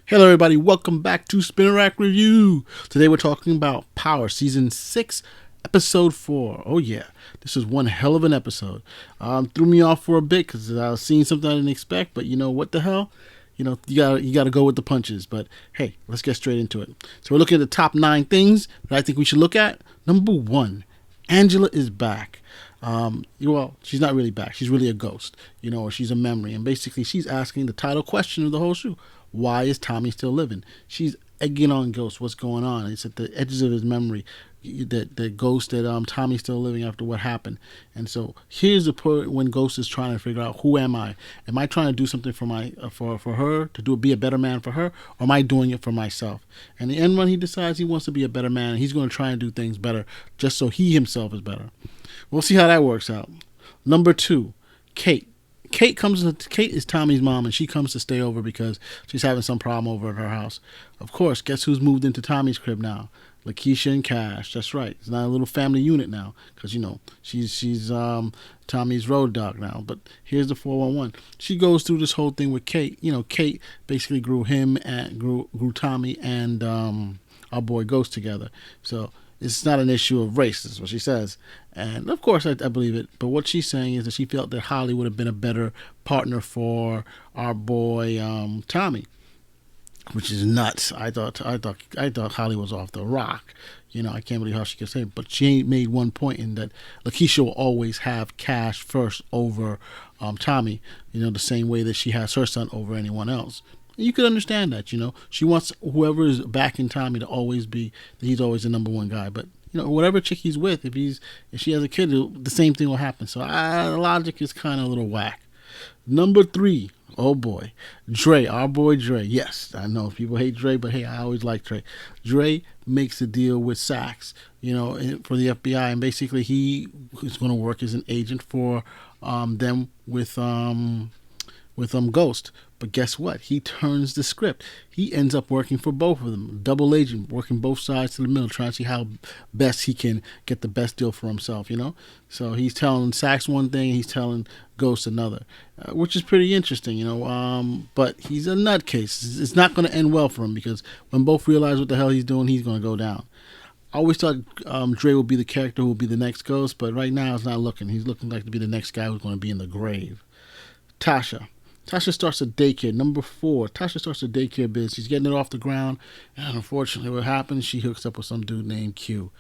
Hello, everybody. Welcome back to Spinner Rack Review. Today we're talking about Power Season 6, Episode 4. Oh, yeah. This is one hell of an episode. Threw me off for a bit because I was seeing something I didn't expect, but you know what the hell? You gotta go with the punches. But hey, let's get straight into it. So we're looking at the top 9 things that I think we should look at. Number 1, Angela is back. Well, she's not really back. She's really a ghost, or she's a memory. And basically, she's asking the title question of the whole show. Why is Tommy still living? She's egging on Ghost. What's going on? It's at the edges of his memory. The Ghost that Tommy's still living after what happened. And so here's the point when Ghost is trying to figure out, who am I? Am I trying to do something for for her to be a better man for her, or am I doing it for myself? And the end run, he decides he wants to be a better man, and he's going to try and do things better just so he himself is better. We'll see how that works out. Number 2, Kate. Kate is Tommy's mom, and she comes to stay over because she's having some problem over at her house. Of course, guess who's moved into Tommy's crib now? Lakeisha and Cash. That's right. It's not a little family unit now because she's Tommy's road dog now. But here's the 411. She goes through this whole thing with Kate. Kate basically grew Tommy and our boy Ghost together. So it's not an issue of race, is what she says. And of course, I believe it. But what she's saying is that she felt that Holly would have been a better partner for our boy Tommy, which is nuts. I thought Holly was off the rock. I can't believe how she could say it. But she made one point in that Lakeisha will always have Cash first over Tommy. The same way that she has her son over anyone else. You could understand that, She wants whoever is backing Tommy to always be, that he's always the number one guy. But, whatever chick he's with, if she has a kid, the same thing will happen. So the logic is kind of a little whack. Number 3, oh boy, Dre, our boy Dre. Yes, I know people hate Dre, but hey, I always like Dre. Dre makes a deal with Sachs, for the FBI, and basically he is going to work as an agent for them with Ghost. But guess what? He turns the script. He ends up working for both of them. Double agent, working both sides to the middle, trying to see how best he can get the best deal for himself, So he's telling Sachs one thing, he's telling Ghost another, which is pretty interesting, But he's a nutcase. It's not going to end well for him because when both realize what the hell he's doing, he's going to go down. I always thought Dre would be the character who would be the next Ghost, but right now it's not looking. He's looking like to be the next guy who's going to be in the grave. Tasha starts a daycare. Number 4, Tasha starts a daycare biz. She's getting it off the ground. And unfortunately, what happens? She hooks up with some dude named Q.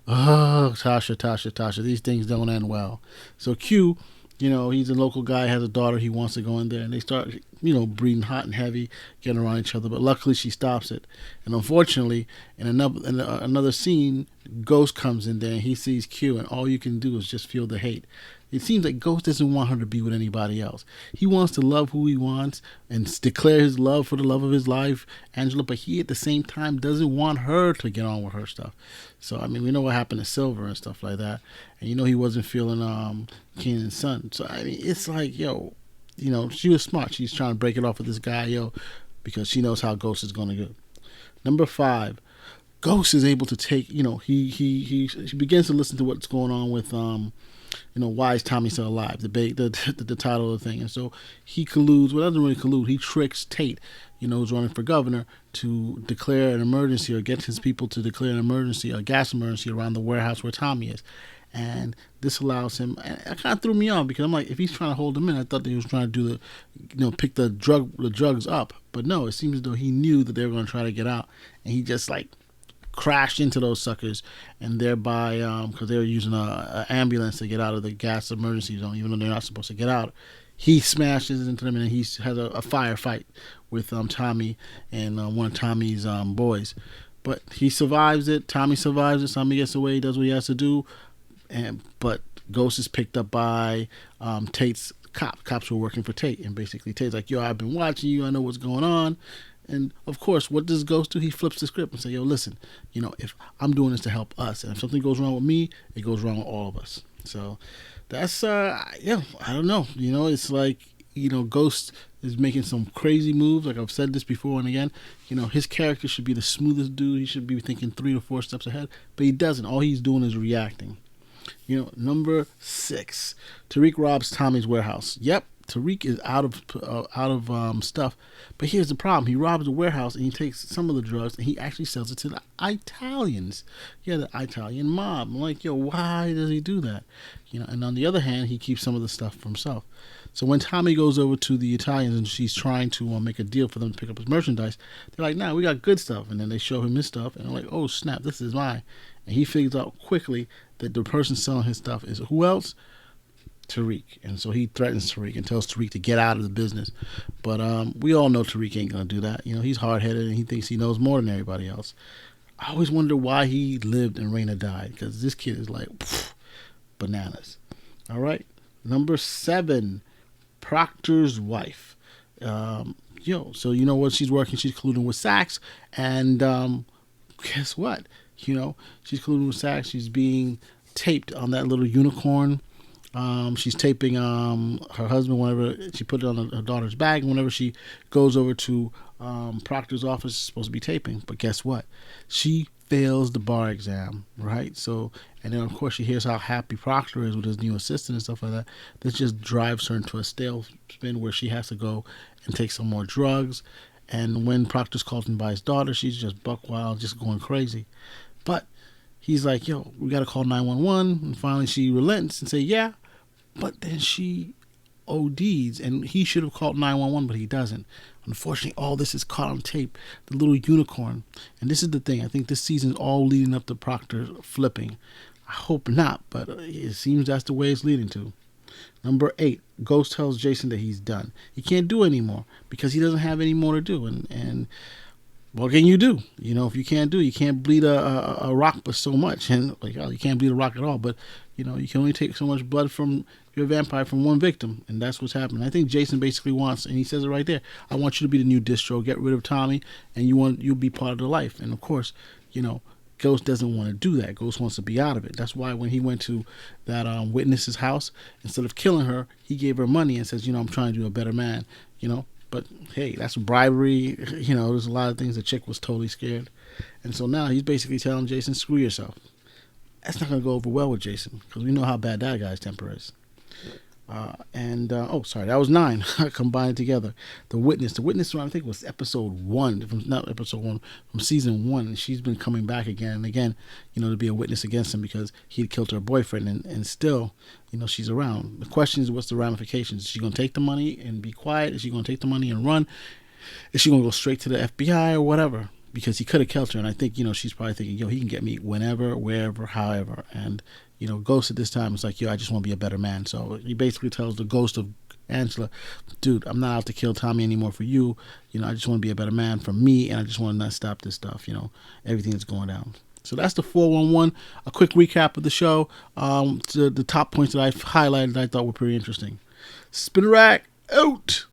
Oh, Tasha. These things don't end well. So Q, he's a local guy, has a daughter. He wants to go in there. And they start, breathing hot and heavy, getting around each other. But luckily, she stops it. And unfortunately, in another scene, Ghost comes in there and he sees Q. And all you can do is just feel the hate. It seems like Ghost doesn't want her to be with anybody else. He wants to love who he wants and declare his love for the love of his life, Angela, but he at the same time doesn't want her to get on with her stuff. So, we know what happened to Silver and stuff like that. And he wasn't feeling Kenan's son. So, it's like, she was smart. She's trying to break it off with this guy, because she knows how Ghost is going to go. Number 5, Ghost is able to take, he begins to listen to what's going on with why is Tommy still alive? The title of the thing. And so he colludes, well, doesn't really collude, he tricks Tate, who's running for governor, to declare an emergency or get his people to declare an emergency, a gas emergency around the warehouse where Tommy is. And this allows him, and it kind of threw me off because I'm like, if he's trying to hold him in, I thought that he was trying to do pick the drugs up. But no, it seems as though he knew that they were going to try to get out. And he just crashed into those suckers, and thereby, because they were using an ambulance to get out of the gas emergency zone, even though they're not supposed to get out, he smashes into them, and he has a firefight with Tommy and one of Tommy's boys. But he survives it. Tommy survives it. Tommy gets away. He does what he has to do. But Ghost is picked up by Tate's cops who are working for Tate, and basically Tate's like, yo, I've been watching you. I know what's going on. And of course, what does Ghost do? He flips the script and say, yo, listen, if I'm doing this to help us, and if something goes wrong with me, it goes wrong with all of us. So that's, I don't know. It's like, Ghost is making some crazy moves. Like I've said this before and again, his character should be the smoothest dude. He should be thinking 3 to 4 steps ahead, but he doesn't. All he's doing is reacting. Number 6, Tarik robs Tommy's warehouse. Yep, Tariq is out of stuff, but here's the problem: he robs a warehouse and he takes some of the drugs and he actually sells it to the Italians. Yeah, the Italian mob. I'm like, yo, why does he do that? And on the other hand, he keeps some of the stuff for himself. So when Tommy goes over to the Italians and she's trying to make a deal for them to pick up his merchandise, they're like, "Nah, we got good stuff." And then they show him his stuff, and they're like, "Oh snap, this is mine." And he figures out quickly that the person selling his stuff is who else? Tarik. And so he threatens Tarik and tells Tarik to get out of the business. But we all know Tarik ain't gonna do that. He's hard headed and he thinks he knows more than everybody else. I always wonder why he lived and Raina died, because this kid is like bananas. All right, number 7, Proctor's wife. So you know what? She's working. She's colluding with Sax, and guess what? She's colluding with Sax. She's being taped on that little unicorn. She's taping her husband whenever she put it on her daughter's bag, and whenever she goes over to Proctor's office, she's supposed to be taping. But guess what? She fails the bar exam, right? So, and then of course she hears how happy Proctor is with his new assistant and stuff like that. This just drives her into a stale spin where she has to go and take some more drugs. And when Proctor's called in by his daughter, she's just buck wild, just going crazy. But he's like, yo, we got to call 911. And finally she relents and say, yeah. But then she ODs, and he should have called 911, but he doesn't. Unfortunately, all this is caught on tape. The little unicorn. And this is the thing. I think this season is all leading up to Proctor flipping. I hope not, but it seems that's the way it's leading to. Number 8, Ghost tells Jason that he's done. He can't do anymore because he doesn't have any more to do. And what can you do? If you can't do, you can't bleed a rock but so much. And you can't bleed a rock at all. But, you can only take so much blood from your vampire from one victim. And that's what's happening. I think Jason basically wants, and he says it right there, I want you to be the new distro. Get rid of Tommy, and you'll be part of the life. And, of course, Ghost doesn't want to do that. Ghost wants to be out of it. That's why when he went to that witness's house, instead of killing her, he gave her money and says, I'm trying to do a better man, But, hey, that's bribery. There's a lot of things. The chick was totally scared. And so now he's basically telling Jason, screw yourself. That's not going to go over well with Jason because we know how bad that guy's temper is. That was 9 combined together. The witness, I think, was episode 1, not episode 1, from season 1. And she's been coming back again and again, to be a witness against him because he'd killed her boyfriend. And still, she's around. The question is, what's the ramifications? Is she going to take the money and be quiet? Is she going to take the money and run? Is she going to go straight to the FBI or whatever? Because he could have killed her. And I think, she's probably thinking, he can get me whenever, wherever, however. And, Ghost at this time is like, I just want to be a better man. So he basically tells the ghost of Angela, dude, I'm not out to kill Tommy anymore for you. I just want to be a better man for me, and I just want to not stop this stuff, everything that's going down. So that's the 411. A quick recap of the show. The top points that I've highlighted that I thought were pretty interesting. Spin a rack, out!